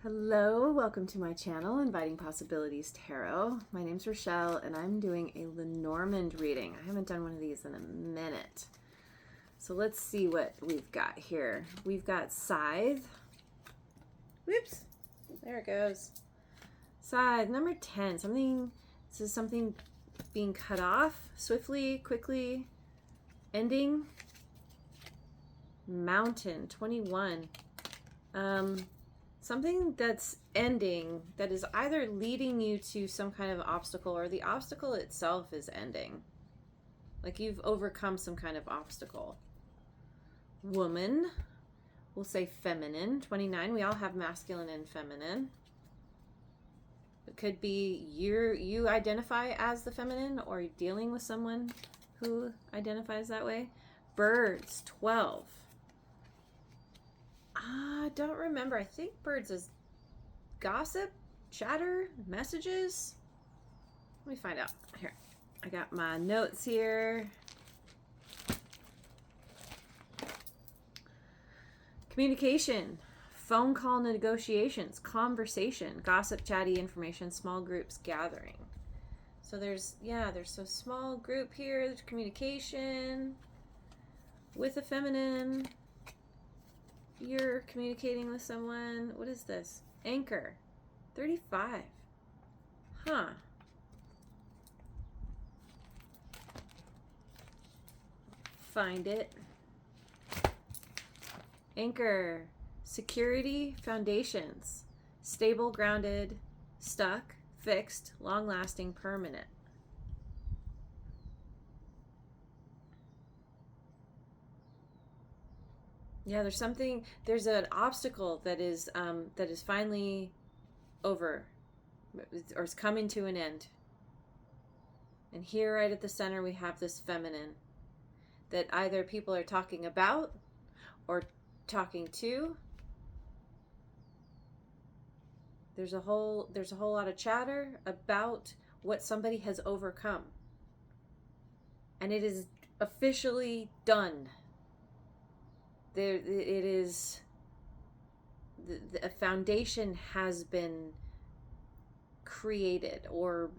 Hello, welcome to my channel, Inviting Possibilities Tarot. My name's Rachelle and I'm doing a Lenormand reading. I haven't done one of these in a minute. So let's see what we've got here. We've got Scythe. Whoops, there it goes. Scythe, number 10. This is something being cut off swiftly, quickly, ending. Mountain, 21. Something that's ending, that is either leading you to some kind of obstacle or the obstacle itself is ending. Like you've overcome some kind of obstacle. Woman, we'll say feminine, 29. We all have masculine and feminine. It could be you identify as the feminine or you're dealing with someone who identifies that way. Birds, 12. I don't remember. I think birds is gossip, chatter, messages. Let me find out. Here, I got my notes here. Communication, phone call negotiations, conversation, gossip, chatty information, small groups gathering. So there's a small group here. There's communication with a feminine. You're communicating with someone. What is this? Anchor, 35. Huh. Find it. Anchor, security, foundations, stable, grounded, stuck, fixed, long-lasting, permanent. Yeah, there's an obstacle that is finally over, or is coming to an end. And here right at the center we have this feminine that either people are talking about or talking to. There's a whole lot of chatter about what somebody has overcome. And it is officially done. A foundation has been created or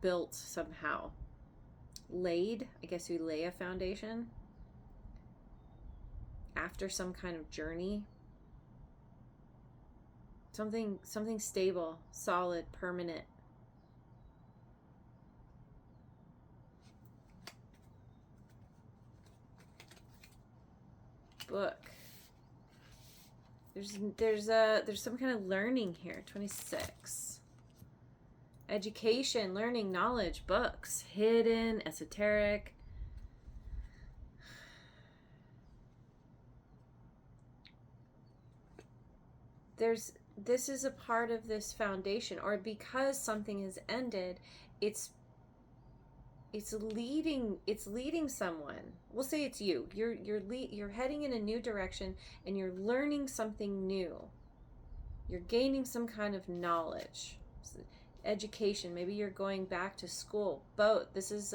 built somehow. Laid, I guess you lay a foundation after some kind of journey. Something stable, solid, permanent. Book. There's some kind of learning here. 26. Education, learning, knowledge, books, hidden, esoteric. This is a part of this foundation, or because something has ended, it's leading someone. We'll say it's you. You're heading in a new direction and you're learning something new. You're gaining some kind of knowledge. Education, maybe you're going back to school. Both. This is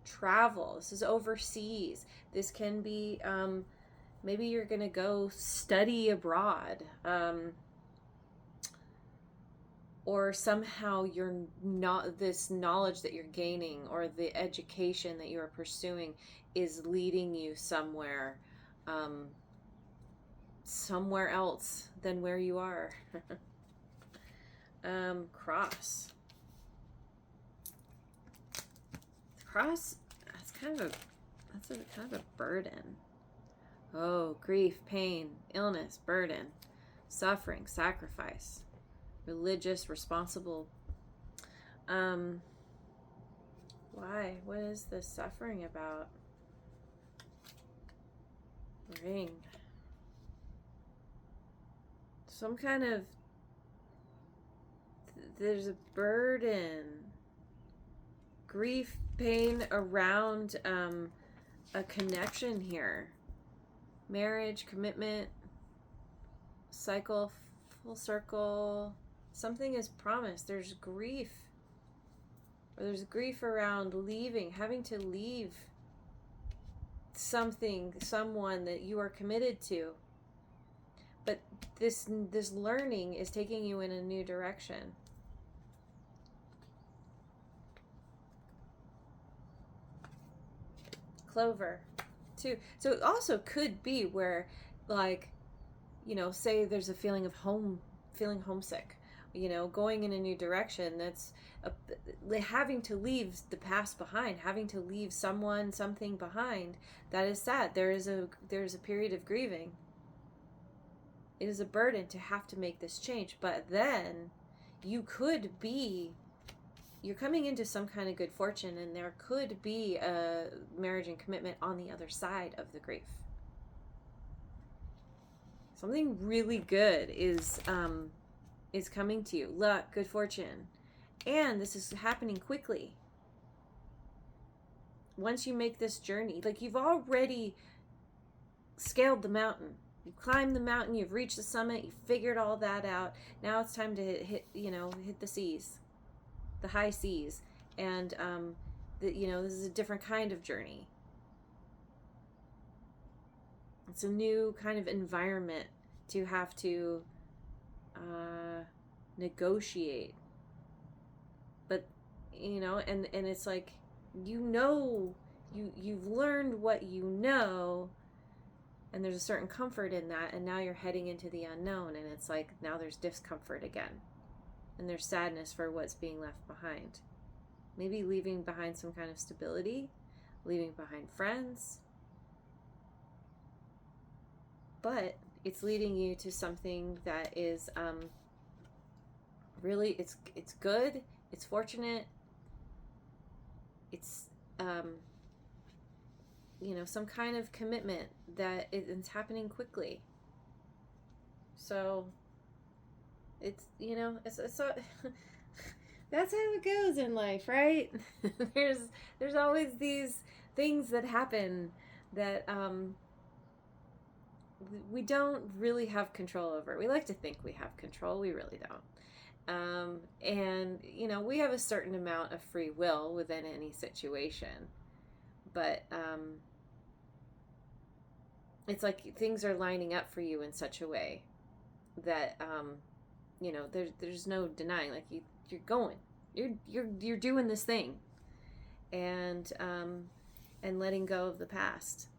travel. This is overseas. This can be maybe you're going to go study abroad. Or somehow you're not, this knowledge that you're gaining or the education that you're pursuing is leading you somewhere else than where you are. Cross, that's kind of a burden. Oh, grief, pain, illness, burden, suffering, sacrifice, religious, responsible. Why? What is this suffering about? Ring. Some kind of, there's a burden. Grief, pain around a connection here. Marriage, commitment, cycle, full circle. Something is promised. There's grief. Or there's grief around leaving, having to leave something, someone that you are committed to. but this learning is taking you in a new direction. Clover, too. So it also could be where, like, you know, say there's a feeling of feeling homesick, you know, going in a new direction. That's having to leave the past behind, having to leave someone, something behind. That is sad. There's a period of grieving. It is a burden to have to make this change, but then you're coming into some kind of good fortune, and there could be a marriage and commitment on the other side of the grief. Something really good is coming to you. Luck, good fortune. And this is happening quickly. Once you make this journey, like, you've already scaled the mountain. You've climbed the mountain, you've reached the summit, you've figured all that out. Now it's time to hit the seas, the high seas. And, this is a different kind of journey. It's a new kind of environment to have to negotiate. But, and it's like, you've learned what you know, and there's a certain comfort in that, and now you're heading into the unknown, and it's like, now there's discomfort again. And there's sadness for what's being left behind. Maybe leaving behind some kind of stability, leaving behind friends. But it's leading you to something that is really, it's good, it's fortunate, it's some kind of commitment that it's happening quickly. So it's so that's how it goes in life, right? there's always these things that happen that we don't really have control over. We like to think we have control. We really don't. And we have a certain amount of free will within any situation, but it's like things are lining up for you in such a way that there's no denying. Like, you're going, you're doing this thing, and letting go of the past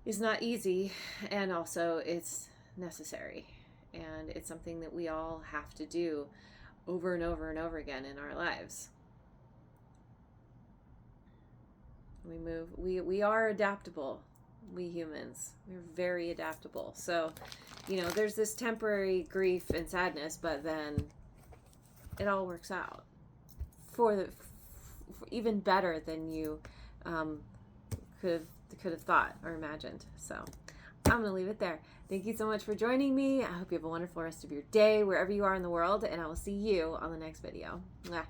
is not easy, and also it's necessary, and it's something that we all have to do over and over and over again in our lives. We are adaptable. We humans, we're very adaptable. So, there's this temporary grief and sadness, but then it all works out for even better than you could have thought or imagined. So I'm going to leave it there. Thank you so much for joining me. I hope you have a wonderful rest of your day, wherever you are in the world, and I will see you on the next video. Mwah.